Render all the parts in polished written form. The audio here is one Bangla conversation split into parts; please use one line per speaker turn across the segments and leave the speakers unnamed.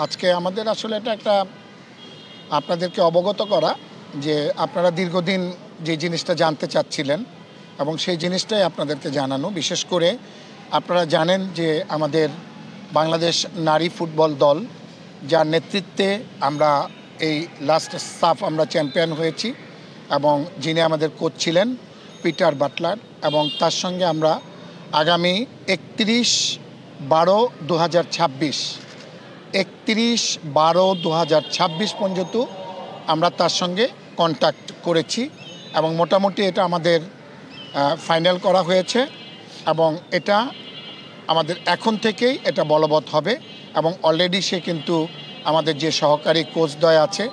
আজকে আমাদের আসলে এটা একটা আপনাদেরকে অবগত করা যে আপনারা দীর্ঘদিন যে জিনিসটা জানতে চাচ্ছিলেন এবং সেই জিনিসটাই আপনাদেরকে জানানো। বিশেষ করে আপনারা জানেন যে আমাদের বাংলাদেশ নারী ফুটবল দল যার নেতৃত্বে আমরা এই লাস্ট সাফ আমরা চ্যাম্পিয়ন হয়েছি এবং যিনি আমাদের কোচ ছিলেন পিটার বাটলার, এবং তার সঙ্গে আমরা আগামী 31/12/2026 31/12/2026 পর্যন্ত আমরা তার সঙ্গে কন্ট্যাক্ট করেছি এবং মোটামুটি এটা আমাদের ফাইনাল করা হয়েছে এবং এটা আমাদের এখন থেকেই এটা বলবৎ হবে এবং অলরেডি সে কিন্তু আমাদের যে সহকারী কোচদ্বয় আছে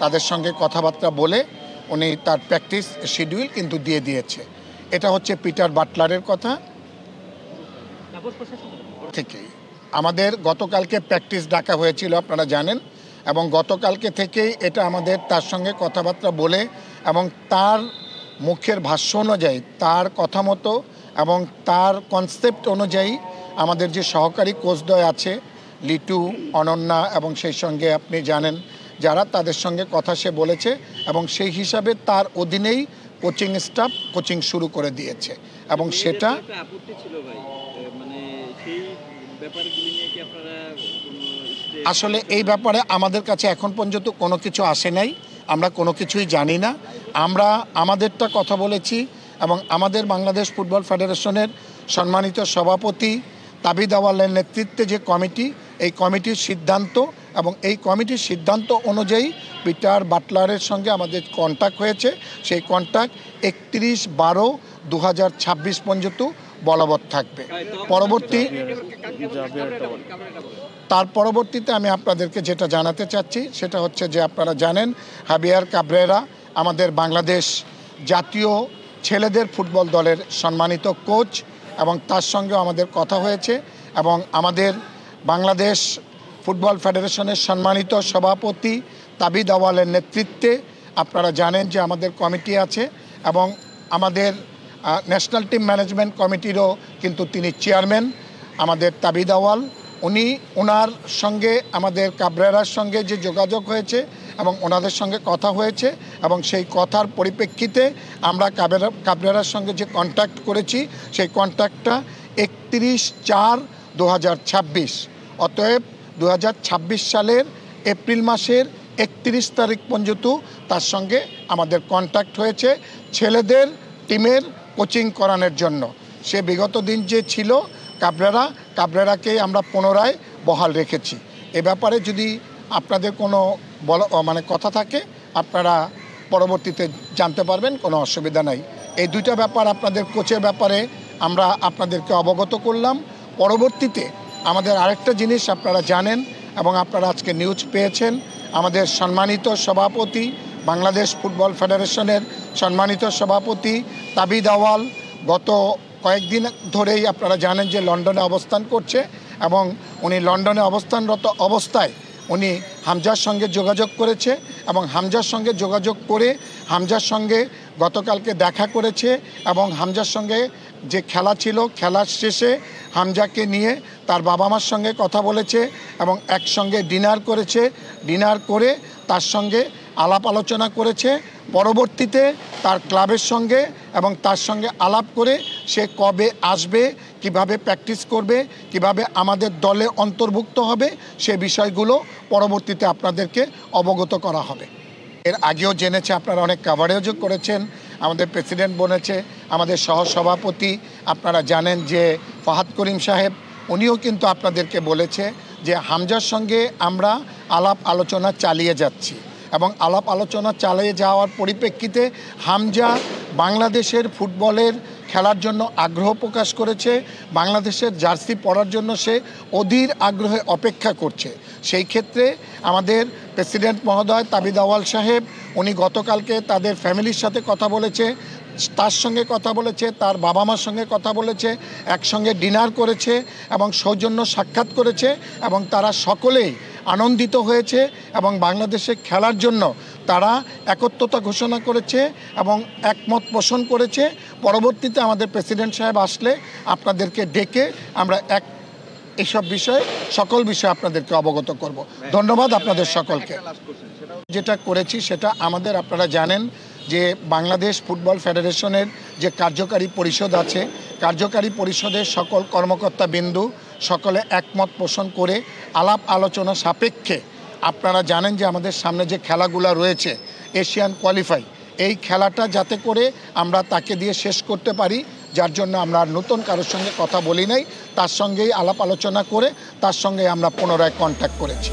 তাদের সঙ্গে কথাবার্তা বলে উনি তার প্র্যাকটিস শিডিউল কিন্তু দিয়ে দিয়েছে। এটা হচ্ছে পিটার বাটলারের কথা থেকেই। আমাদের গতকালকে প্র্যাকটিস ডাকা হয়েছিল আপনারা জানেন, এবং গতকালকে থেকেই এটা আমাদের তার সঙ্গে কথাবার্তা বলে এবং তার মুখের ভাষ্য অনুযায়ী তার কথা মতো এবং তার কনসেপ্ট অনুযায়ী আমাদের যে সহকারী কোচদ্বয় আছে লিটু, অনন্যা এবং সেই সঙ্গে আপনি জানেন যারা, তাদের সঙ্গে কথা সে বলেছে এবং সেই হিসাবে তার অধীনেই কোচিং স্টাফ কোচিং শুরু করে দিয়েছে এবং সেটা আসলে এই ব্যাপারে আমাদের কাছে এখন পর্যন্ত কোনো কিছু আসে নাই, আমরা কোনো কিছুই জানি না। আমরা আমাদেরটা কথা বলেছি এবং আমাদের বাংলাদেশ ফুটবল ফেডারেশনের সম্মানিত সভাপতি তাবিদ আওয়ালের নেতৃত্বে যে কমিটি, এই কমিটির সিদ্ধান্ত এবং এই কমিটির সিদ্ধান্ত অনুযায়ী পিটার বাটলারের সঙ্গে আমাদের কন্ট্যাক্ট হয়েছে। সেই কন্ট্যাক্ট 31/12/2026 পর্যন্ত বলবৎ থাকবে। তার পরবর্তীতে আমি আপনাদেরকে যেটা জানাতে চাচ্ছি সেটা হচ্ছে যে আপনারা জানেন হাবিয়ার কাবরেরা আমাদের বাংলাদেশ জাতীয় ছেলেদের ফুটবল দলের সম্মানিত কোচ এবং তার সঙ্গে আমাদের কথা হয়েছে এবং আমাদের বাংলাদেশ ফুটবল ফেডারেশনের সম্মানিত সভাপতি তাবিদ আওয়ালের নেতৃত্বে আপনারা জানেন যে আমাদের কমিটি আছে এবং আমাদের ন্যাশনাল টিম ম্যানেজমেন্ট কমিটিরও কিন্তু তিনি চেয়ারম্যান আমাদের তাবিদ আওয়াল। ওনার সঙ্গে আমাদের কাবরেরার সঙ্গে যে যোগাযোগ হয়েছে এবং ওনাদের সঙ্গে কথা হয়েছে এবং সেই কথার পরিপ্রেক্ষিতে আমরা কাবরেরার সঙ্গে যে কন্ট্যাক্ট করেছি সেই কন্ট্যাক্টটা 31/4/2026, অতএব 2026 সালের এপ্রিল মাসের 31 তারিখ পর্যন্ত তার সঙ্গে আমাদের কন্ট্যাক্ট হয়েছে ছেলেদের টিমের কোচিং করানোর জন্য। সে বিগত দিন যে ছিল কাবরেরাকে আমরা পুনরায় বহাল রেখেছি। এ ব্যাপারে যদি আপনাদের কোনো কথা থাকে আপনারা পরবর্তীতে জানতে পারবেন, কোনো অসুবিধা নাই। এই দুইটা ব্যাপার আপনাদের কোচের ব্যাপারে আমরা আপনাদেরকে অবগত করলাম। পরবর্তীতে আমাদের আরেকটা জিনিস আপনারা জানেন এবং আপনারা আজকে নিউজ পেয়েছেন, আমাদের সম্মানিত সভাপতি বাংলাদেশ ফুটবল ফেডারেশনের সম্মানিত সভাপতি তাবিদ আওয়াল গত কয়েকদিন ধরেই আপনারা জানেন যে লন্ডনে অবস্থান করছে এবং উনি লন্ডনে অবস্থানরত অবস্থায় উনি হামজার সঙ্গে যোগাযোগ করেছে এবং হামজার সঙ্গে যোগাযোগ করে হামজার সঙ্গে গতকালকে দেখা করেছে এবং হামজার সঙ্গে যে খেলা ছিল খেলার শেষে হামজাকে নিয়ে তার বাবা মার সঙ্গে কথা বলেছে এবং একসঙ্গে ডিনার করেছে। ডিনার করে তার সঙ্গে আলাপ আলোচনা করেছে। পরবর্তীতে তার ক্লাবের সঙ্গে এবং তার সঙ্গে আলাপ করে সে কবে আসবে, কিভাবে প্র্যাকটিস করবে, কিভাবে আমাদের দলে অন্তর্ভুক্ত হবে, সে বিষয়গুলো পরবর্তীতে আপনাদেরকে অবগত করা হবে। এর আগেও জেনেছে, আপনারা অনেক কাভারেজও করেছেন, আমাদের প্রেসিডেন্ট বলেছে, আমাদের সহসভাপতি আপনারা জানেন যে ফাহাদ করিম সাহেব, উনিও কিন্তু আপনাদেরকে বলেছে যে হামজার সঙ্গে আমরা আলাপ আলোচনা চালিয়ে যাচ্ছি এবং আলাপ আলোচনা চালিয়ে যাওয়ার পরিপ্রেক্ষিতে হামজা বাংলাদেশের ফুটবলের খেলার জন্য আগ্রহ প্রকাশ করেছে, বাংলাদেশের জার্সি পরার জন্য সে অধীর আগ্রহে অপেক্ষা করছে। সেই ক্ষেত্রে আমাদের প্রেসিডেন্ট মহোদয় তাবিদ আওয়াল সাহেব উনি গতকালকে তাদের ফ্যামিলির সাথে কথা বলেছে, তার সঙ্গে কথা বলেছে, তার বাবা মার সঙ্গে কথা বলেছে, একসঙ্গে ডিনার করেছে এবং সৌজন্য সাক্ষাৎ করেছে এবং তারা সকলেই আনন্দিত হয়েছে এবং বাংলাদেশে খেলার জন্য তারা একত্রতা ঘোষণা করেছে এবং একমত পোষণ করেছে। পরবর্তীতে আমাদের প্রেসিডেন্ট সাহেব আসলে আপনাদেরকে ডেকে আমরা এসব বিষয়ে সকল বিষয়ে আপনাদেরকে অবগত করব। ধন্যবাদ আপনাদের সকলকে। যেটা করেছি সেটা আমাদের, আপনারা জানেন যে বাংলাদেশ ফুটবল ফেডারেশনের যে কার্যকারী পরিষদ আছে, কার্যকারী পরিষদের সকল কর্মকর্তা বিন্দু সকলে একমত পোষণ করে আলাপ আলোচনা সাপেক্ষে, আপনারা জানেন যে আমাদের সামনে যে খেলাগুলো রয়েছে এশিয়ান কোয়ালিফাই, এই খেলাটা যাতে করে আমরা তাকে দিয়ে শেষ করতে পারি, যার জন্য আমরা নতুন কারোর সঙ্গে কথা বলি নাই, তার সঙ্গেই আলাপ আলোচনা করে তার সঙ্গে আমরা পুনরায় কন্ট্যাক্ট করেছি।